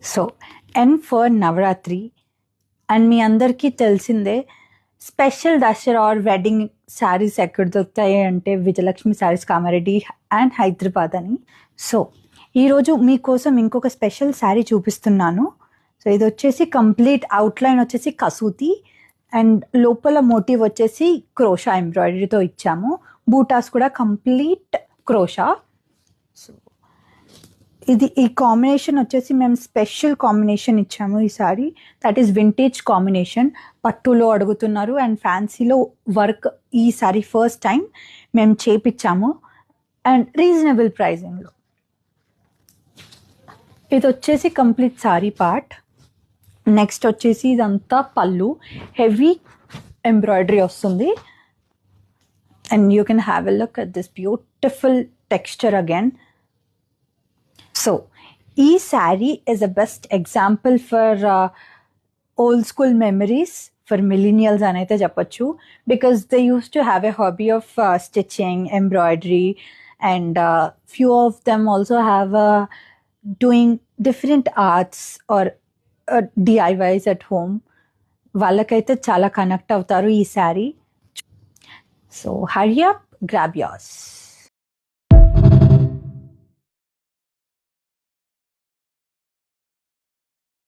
So and for Navratri and మీ అందరికీ తెలిసిందే special Dussehra or wedding saris ఎక్కడ దొరుకుతాయి అంటే విజయలక్ష్మి శారీస్ కామారెడ్డి అండ్ హైదరాబాద్ అని. సో ఈరోజు మీకోసం ఇంకొక స్పెషల్ శారీ చూపిస్తున్నాను. సో ఇది వచ్చేసి కంప్లీట్ అవుట్లైన్ వచ్చేసి కసూతి అండ్ లోపల మోటివ్ వచ్చేసి క్రోషా ఎంబ్రాయిడరీతో ఇచ్చాము. బూటాస్ కూడా కంప్లీట్ క్రోషా. సో ఇది ఈ కాంబినేషన్ వచ్చేసి మేము స్పెషల్ కాంబినేషన్ ఇచ్చాము ఈ sorry. That is vintage combination. పట్టులో అడుగుతున్నారు అండ్ ఫ్యాన్సీలో వర్క్ ఈ సారీ ఫస్ట్ టైం మేము చేపించాము అండ్ రీజనబుల్ ప్రైజింగ్లో. ఇది వచ్చేసి కంప్లీట్ సారీ పార్ట్. నెక్స్ట్ వచ్చేసి ఇదంతా పళ్ళు, హెవీ ఎంబ్రాయిడరీ వస్తుంది and you can have a look at this beautiful texture again. So ఈ sari is a best example for old school memories for millennials అని అయితే చెప్పొచ్చు. Because they used to have a hobby of stitching, embroidery and few of them also have doing different arts or DIYs at home. వాళ్ళకైతే చాలా connect అవుతారు ఈ sari. So hurry up, grab yours.